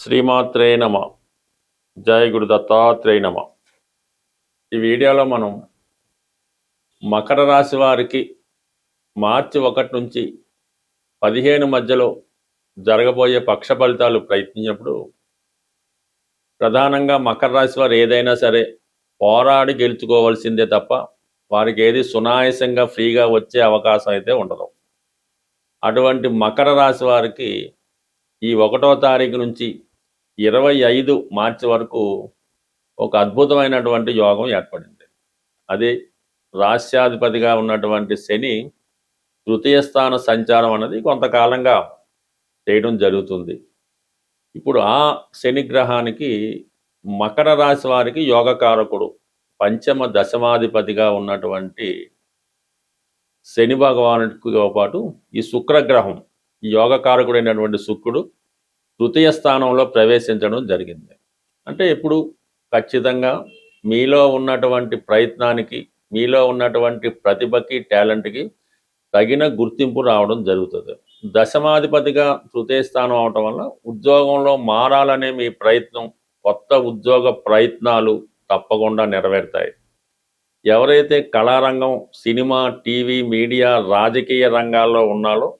శ్రీమాత్రే నమ. జయ గురు దత్తాత్రేయ నమ. ఈ వీడియోలో మనం మకర రాశి వారికి మార్చి 1 నుంచి 15 మధ్యలో జరగబోయే పక్ష ఫలితాలు ప్రయత్నించినప్పుడు ప్రధానంగా మకర రాశి వారు ఏదైనా సరే పోరాడి గెలుచుకోవాల్సిందే తప్ప వారికి ఏది సునాయాసంగా ఫ్రీగా వచ్చే అవకాశం అయితే ఉండదు. అటువంటి మకర రాశి వారికి ఈ 1వ తారీఖు నుంచి 25 మార్చి వరకు ఒక అద్భుతమైనటువంటి యోగం ఏర్పడింది. అది రాశ్యాధిపతిగా ఉన్నటువంటి శని తృతీయ స్థాన సంచారం అన్నది కొంతకాలంగా చేయడం జరుగుతుంది. ఇప్పుడు ఆ శని గ్రహానికి మకర రాశి వారికి యోగకారకుడు పంచమ దశమాధిపతిగా ఉన్నటువంటి శని భగవానుడితో పాటు ఈ శుక్రగ్రహం, ఈ యోగకారకుడైనటువంటి శుక్రుడు తృతీయ స్థానంలో ప్రవేశించడం జరిగింది. అంటే ఇప్పుడు ఖచ్చితంగా మీలో ఉన్నటువంటి ప్రయత్నానికి, మీలో ఉన్నటువంటి ప్రతిభకి, టాలెంట్కి తగిన గుర్తింపు రావడం జరుగుతుంది. దశమాధిపతిగా తృతీయ స్థానం అవటం వల్ల ఉద్యోగంలో మారాలనే మీ ప్రయత్నం, కొత్త ఉద్యోగ ప్రయత్నాలు తప్పకుండా నెరవేరుతాయి. ఎవరైతే కళారంగం, సినిమా, టీవీ, మీడియా, రాజకీయ రంగాల్లో ఉన్నారో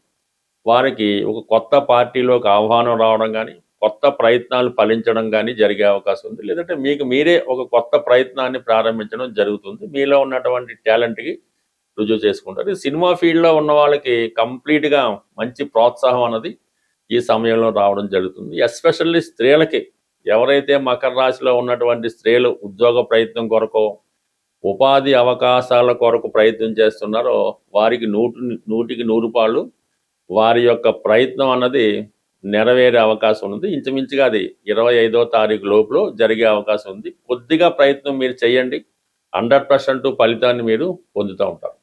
వారికి ఒక కొత్త పార్టీలోకి ఆహ్వానం రావడం కానీ, కొత్త ప్రయత్నాలు ఫలించడం కానీ జరిగే అవకాశం ఉంది. లేదంటే మీకు మీరే ఒక కొత్త ప్రయత్నాన్ని ప్రారంభించడం జరుగుతుంది. మీలో ఉన్నటువంటి టాలెంట్కి రుజువు చేసుకుంటారు. ఈ సినిమా ఫీల్డ్లో ఉన్న వాళ్ళకి కంప్లీట్గా మంచి ప్రోత్సాహం అన్నది ఈ సమయంలో రావడం జరుగుతుంది. ఎస్పెషల్లీ స్త్రీలకి, ఎవరైతే మకర రాశిలో ఉన్నటువంటి స్త్రీలు ఉద్యోగ ప్రయత్నం కొరకు, ఉపాధి అవకాశాల కొరకు ప్రయత్నం చేస్తున్నారో వారికి 100కి 100 పాళ్ళు వారి యొక్క ప్రయత్నం అన్నది నెరవేరే అవకాశం ఉంది. ఇంచుమించుగా అది 25వ తారీఖు లోపల జరిగే అవకాశం ఉంది. కొద్దిగా ప్రయత్నం మీరు చేయండి, 100% ఫలితాన్ని మీరు పొందుతూ ఉంటారు.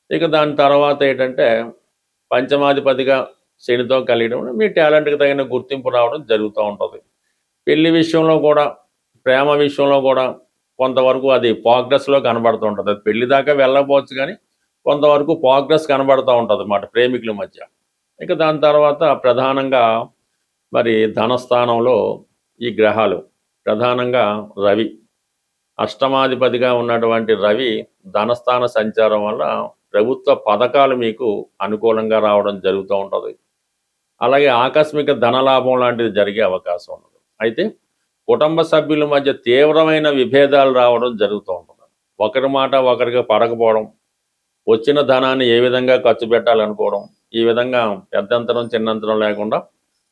ఇక దాని తర్వాత ఏంటంటే పంచమాధిపతిగా శనితో కలియడం, మీ టాలెంట్కి తగిన గుర్తింపు రావడం జరుగుతూ ఉంటుంది. పెళ్లి విషయంలో కూడా, ప్రేమ విషయంలో కూడా కొంతవరకు అది ప్రోగ్రెస్లో కనబడుతూ ఉంటుంది. అది పెళ్లి దాకా వెళ్ళకపోవచ్చు కానీ కొంతవరకు ప్రోగ్రెస్ కనబడుతూ ఉంటుంది అన్నమాట ప్రేమికుల మధ్య. ఇక దాని తర్వాత ప్రధానంగా మరి ధనస్థానంలో ఈ గ్రహాలు, ప్రధానంగా రవి, అష్టమాధిపతిగా ఉన్నటువంటి రవి ధనస్థాన సంచారం వల్ల ప్రభుత్వ పథకాలు మీకు అనుకూలంగా రావడం జరుగుతూ ఉంటుంది. అలాగే ఆకస్మిక ధనలాభం లాంటిది జరిగే అవకాశం ఉండదు. అయితే కుటుంబ సభ్యుల మధ్య తీవ్రమైన విభేదాలు రావడం జరుగుతూ ఉంటుంది. ఒకరి మాట ఒకరికి పడకపోవడం, వచ్చిన ధనాన్ని ఏ విధంగా ఖర్చు పెట్టాలనుకోవడం, ఈ విధంగా పెద్దంతరం చిన్నంతరం లేకుండా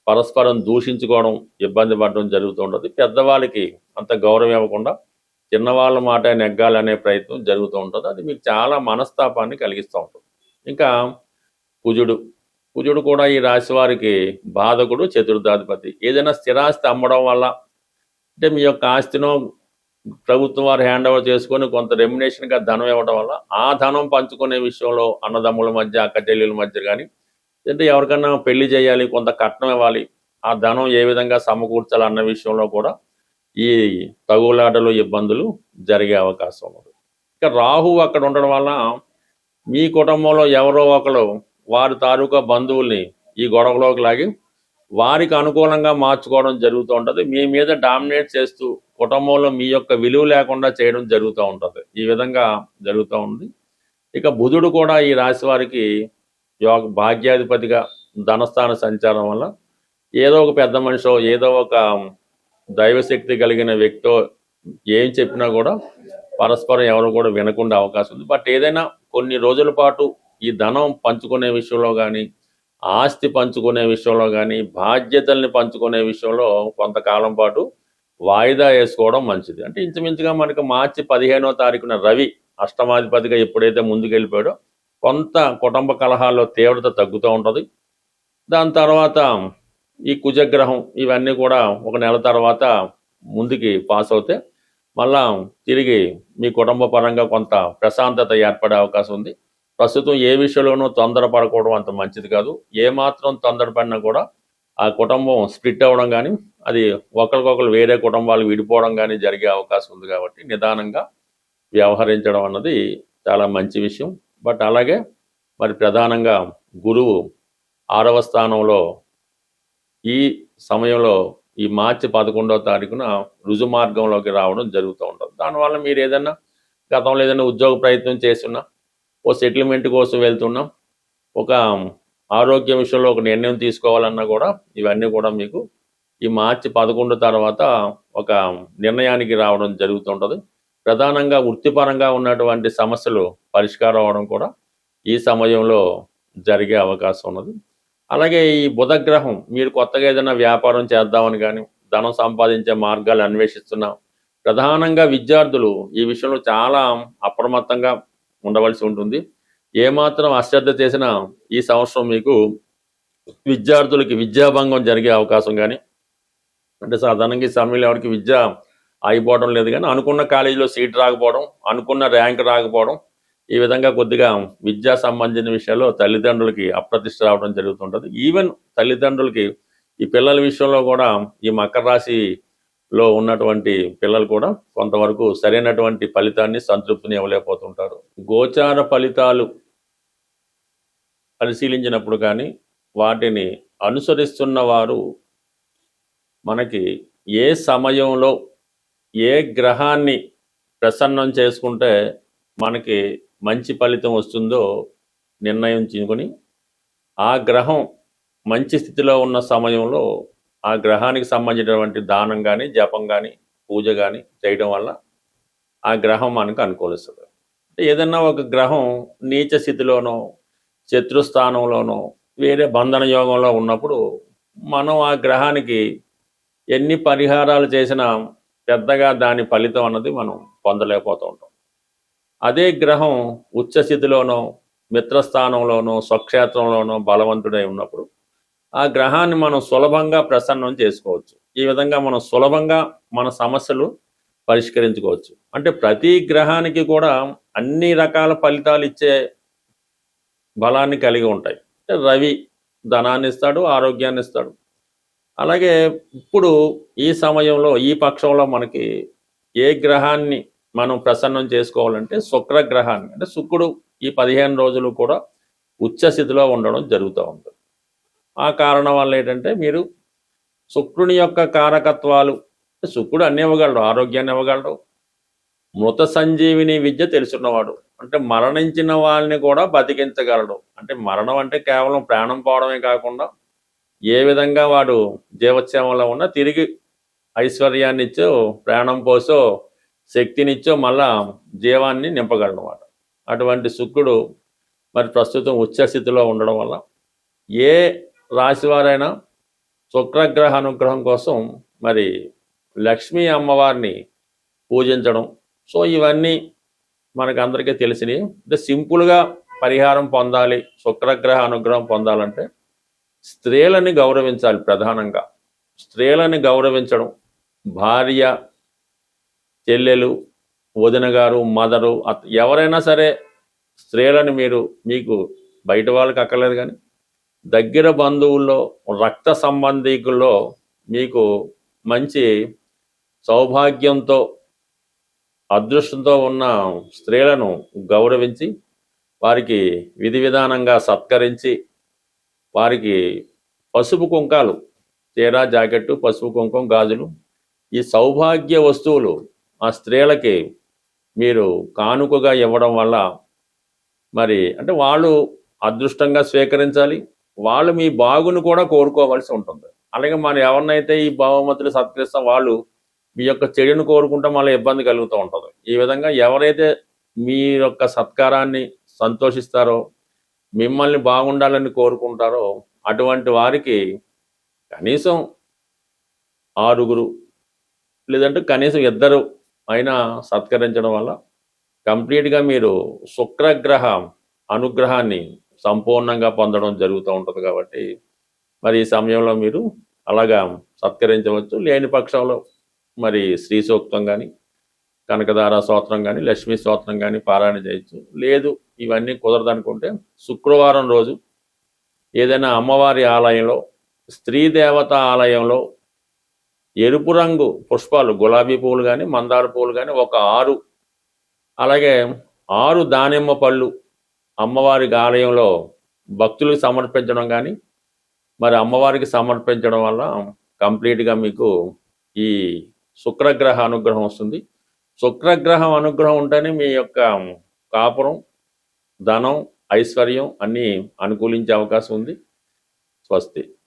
పరస్పరం దూషించుకోవడం, ఇబ్బంది పడడం జరుగుతూ ఉంటుంది. పెద్దవాళ్ళకి అంత గౌరవం ఇవ్వకుండా చిన్నవాళ్ళ మాట నెగ్గాలనే ప్రయత్నం జరుగుతూ ఉంటుంది. అది మీకు చాలా మనస్తాపాన్ని కలిగిస్తూ ఉంటుంది. ఇంకా కుజుడు కూడా ఈ రాశి వారికి బాధకుడు, చతుర్థాధిపతి. ఏదైనా స్థిరాస్తి అమ్మడం వల్ల, అంటే మీ యొక్క ఆస్తినో ప్రభుత్వం వారు హ్యాండ్ ఓవర్ చేసుకొని కొంత రెమ్యునేషన్గా ధనం ఇవ్వడం వల్ల ఆ ధనం పంచుకునే విషయంలో అన్నదమ్ముల మధ్య, అక్క చెల్లెల మధ్య కానీ, అంటే ఎవరికన్నా పెళ్లి చేయాలి, కొంత కట్నం ఇవ్వాలి, ఆ ధనం ఏ విధంగా సమకూర్చాలి అన్న విషయంలో కూడా ఈ తగులాటలు, ఇబ్బందులు జరిగే అవకాశం ఉంది. ఇక రాహు అక్కడ ఉండడం వల్ల మీ కుటుంబంలో ఎవరో ఒకరు వారి తాలూకా బంధువుల్ని ఈ గొడవలోకి లాగి వారికి అనుకూలంగా మార్చుకోవడం జరుగుతూ ఉంటుంది. మీ మీద డామినేట్ చేస్తూ కుటుంబంలో మీ యొక్క విలువ లేకుండా చేయడం జరుగుతూ ఉంటుంది. ఈ విధంగా జరుగుతూ ఉంది. ఇక బుధుడు కూడా ఈ రాశి వారికి భాగ్యాధిపతిగా ధనస్థాన సంచారం వల్ల ఏదో ఒక పెద్ద మనిషో, ఏదో ఒక దైవశక్తి కలిగిన వ్యక్తో ఏం చెప్పినా కూడా పరస్పరం ఎవరు కూడా వినకుండా అవకాశం ఉంది. బట్ ఏదైనా కొన్ని రోజుల పాటు ఈ ధనం పంచుకునే విషయంలో కానీ, ఆస్తి పంచుకునే విషయంలో కానీ, బాధ్యతల్ని పంచుకునే విషయంలో కొంతకాలం పాటు వాయిదా వేసుకోవడం మంచిది. అంటే ఇంచుమించుగా మనకు మార్చి 15వ తారీఖున రవి అష్టమాధిపతిగా ఎప్పుడైతే ముందుకెళ్ళిపోయాడో కొంత కుటుంబ కలహాల్లో తీవ్రత తగ్గుతూ ఉంటుంది. దాని తర్వాత ఈ కుజగ్రహం ఇవన్నీ కూడా ఒక నెల తర్వాత ముందుకి పాస్ అవుతే మళ్ళా తిరిగి మీ కుటుంబ పరంగా కొంత ప్రశాంతత ఏర్పడే అవకాశం ఉంది. ప్రస్తుతం ఏ విషయంలోనూ తొందరపడకూడదు, అంత మంచిది కాదు. ఏమాత్రం తొందరపడినా కూడా ఆ కుటుంబం స్ప్లిట్ అవ్వడం కానీ, అది ఒకరికొకరు వేరే కుటుంబాలు విడిపోవడం కానీ జరిగే అవకాశం ఉంది. కాబట్టి నిదానంగా వ్యవహరించడం అన్నది చాలా మంచి విషయం. బట్ అలాగే మరి ప్రధానంగా గురువు 6వ స్థానంలో ఈ సమయంలో ఈ మార్చి 11వ తారీఖున రుజు మార్గంలోకి రావడం జరుగుతూ ఉంటుంది. దానివల్ల మీరు ఏదైనా గతంలో ఏదైనా ఉద్యోగ ప్రయత్నం చేస్తున్నా, ఓ సెటిల్మెంట్ కోసం వెళ్తున్నా, ఒక ఆరోగ్య విషయంలో ఒక నిర్ణయం తీసుకోవాలన్నా కూడా ఇవన్నీ కూడా మీకు ఈ మార్చి 11 తర్వాత ఒక నిర్ణయానికి రావడం జరుగుతుంటుంది. ప్రధానంగా వృత్తిపరంగా ఉన్నటువంటి సమస్యలు పరిష్కారం అవడం కూడా ఈ సమయంలో జరిగే అవకాశం ఉన్నది. అలాగే ఈ బుధగ్రహం మీరు కొత్తగా ఏదైనా వ్యాపారం చేద్దామని కానీ, ధనం సంపాదించే మార్గాలు అన్వేషిస్తున్నా, ప్రధానంగా విద్యార్థులు ఈ విషయంలో చాలా అప్రమత్తంగా ఉండవలసి ఉంటుంది. ఏమాత్రం అశ్రద్ధ చేసినా ఈ సంవత్సరం మీకు విద్యార్థులకి విద్యాభంగం జరిగే అవకాశం కానీ, అంటే సాధారణంగా ఈ సమయంలో ఎవరికి విద్య అయిపోవడం లేదు, కానీ అనుకున్న కాలేజీలో సీట్ రాకపోవడం, అనుకున్న ర్యాంక్ రాకపోవడం, ఈ విధంగా కొద్దిగా విద్యా సంబంధించిన విషయాల్లో తల్లిదండ్రులకి అప్రతిష్ట రావడం జరుగుతుంటుంది. ఈవెన్ తల్లిదండ్రులకి ఈ పిల్లల విషయంలో కూడా ఈ మకర రాశిలో ఉన్నటువంటి పిల్లలు కూడా కొంతవరకు సరైనటువంటి ఫలితాన్ని, సంతృప్తిని ఇవ్వలేకపోతుంటారు. గోచార ఫలితాలు పరిశీలించినప్పుడు కానీ వాటిని అనుసరిస్తున్న వారు మనకి ఏ సమయంలో ఏ గ్రహాన్ని ప్రసన్నం చేసుకుంటే మనకి మంచి ఫలితం వస్తుందో నిర్ణయించుకొని ఆ గ్రహం మంచి స్థితిలో ఉన్న సమయంలో ఆ గ్రహానికి సంబంధించినటువంటి దానం కానీ, జపం కానీ, పూజ కానీ చేయడం వల్ల ఆ గ్రహం మనకు అనుకూలిస్తుంది. ఏదన్నా ఒక గ్రహం నీచ స్థితిలోనో, శత్రుస్థానంలోనో, వేరే బంధన యోగంలో ఉన్నప్పుడు మనం ఆ గ్రహానికి ఎన్ని పరిహారాలు చేసినా పెద్దగా దాని ఫలితం అన్నది మనం పొందలేకపోతూ ఉంటాం. అదే గ్రహం ఉచ్చస్థితిలోనో, మిత్రస్థానంలోనో, స్వక్షేత్రంలోనో బలవంతుడై ఉన్నప్పుడు ఆ గ్రహాన్ని మనం సులభంగా ప్రసన్నం చేసుకోవచ్చు. ఈ విధంగా మనం సులభంగా మన సమస్యలు పరిష్కరించుకోవచ్చు. అంటే ప్రతి గ్రహానికి కూడా అన్ని రకాల ఫలితాలు ఇచ్చే బలాన్ని కలిగి ఉంటాయి. అంటే రవి ధనాన్ని ఇస్తాడు, ఆరోగ్యాన్ని ఇస్తాడు. అలాగే ఇప్పుడు ఈ సమయంలో ఈ పక్షంలో మనకి ఏ గ్రహాన్ని మనం ప్రసన్నం చేసుకోవాలంటే శుక్రగ్రహాన్ని, అంటే శుక్రుడు ఈ 15 రోజులు కూడా ఉచ్చస్థితిలో ఉండడం జరుగుతూ ఉంటుంది. ఆ కారణం వల్ల ఏంటంటే మీరు శుక్రుని యొక్క కారకత్వాలు, శుక్రుడు అన్ని ఇవ్వగలడు, ఆరోగ్యాన్ని ఇవ్వగలడు, మృత సంజీవిని విద్య తెలుసున్నవాడు, అంటే మరణించిన వాళ్ళని కూడా బతికించగలడు. అంటే మరణం అంటే కేవలం ప్రాణం పోవడమే కాకుండా ఏ విధంగా వాడు జీవోత్సవంలో ఉన్నా తిరిగి ఐశ్వర్యాన్ని ఇచ్చో, ప్రాణం పోసో, శక్తినిచ్చో మళ్ళా జీవాన్ని నింపగలనమాట. అటువంటి శుక్రుడు మరి ప్రస్తుతం ఉచ్చస్థితిలో ఉండడం వల్ల ఏ రాశివారైనా శుక్రగ్రహ అనుగ్రహం కోసం మరి లక్ష్మీ అమ్మవారిని పూజించడం, సో ఇవన్నీ మనకు అందరికీ తెలిసినవి. అంటే సింపుల్గా పరిహారం పొందాలి, శుక్రగ్రహ అనుగ్రహం పొందాలంటే స్త్రీలని గౌరవించాలి. ప్రధానంగా స్త్రీలని గౌరవించడం, భార్య, చెల్లెలు, వదిన గారు, మదరు, ఎవరైనా సరే స్త్రీలని మీకు బయట వాళ్ళకి అక్కర్లేదు, కానీ దగ్గర బంధువుల్లో, రక్త సంబంధికుల్లో మీకు మంచి సౌభాగ్యంతో, అదృష్టంతో ఉన్న స్త్రీలను గౌరవించి వారికి విధి విధానంగా సత్కరించి వారికి పసుపు కుంకాలు, చీర, జాకెట్టు, పసుపు కుంకం, గాజులు, ఈ సౌభాగ్య వస్తువులు ఆ స్త్రీలకి మీరు కానుకగా ఇవ్వడం వల్ల మరి అంటే వాళ్ళు అదృష్టంగా స్వీకరించాలి, వాళ్ళు మీ బాగును కూడా కోరుకోవాల్సి ఉంటుంది. అలాగే మనం ఎవరినైతే ఈ భావమతులు సత్కరిస్తాం వాళ్ళు మీ యొక్క చెడును కోరుకుంటే మళ్ళీ ఇబ్బంది కలుగుతూ ఉంటుంది. ఈ విధంగా ఎవరైతే మీ యొక్క సత్కారాన్ని సంతోషిస్తారో, మిమ్మల్ని బాగుండాలని కోరుకుంటారో అటువంటి వారికి కనీసం 6 లేదంటే కనీసం 2 అయినా సత్కరించడం వల్ల కంప్లీట్గా మీరు శుక్రగ్రహ అనుగ్రహాన్ని సంపూర్ణంగా పొందడం జరుగుతూ ఉంటుంది. కాబట్టి మరి ఈ సమయంలో మీరు అలాగా సత్కరించవచ్చు. లేని పక్షంలో మరి శ్రీ సూక్తం కానీ, కనకదార స్తోత్రం కానీ, లక్ష్మీ స్తోత్రం కానీ పారాయణ చేయొచ్చు. లేదు ఇవన్నీ కుదరదనుకుంటే శుక్రవారం రోజు ఏదైనా అమ్మవారి ఆలయంలో, స్త్రీ దేవత ఆలయంలో ఎరుపు రంగు పుష్పాలు, గులాబీ పువ్వులు కానీ, మందార పువ్వులు కానీ ఒక 6, అలాగే 6 దానిమ్మ పళ్ళు అమ్మవారి ఆలయంలో భక్తులకు సమర్పించడం కానీ మరి అమ్మవారికి సమర్పించడం వల్ల కంప్లీట్గా మీకు ఈ శుక్రగ్రహ అనుగ్రహం వస్తుంది. శుక్రగ్రహం అనుగ్రహం ఉంటేనే మీ యొక్క కాపురం, ధనం, ఐశ్వర్యం అన్నీ అనుకూలించే అవకాశం ఉంది. స్వస్తి.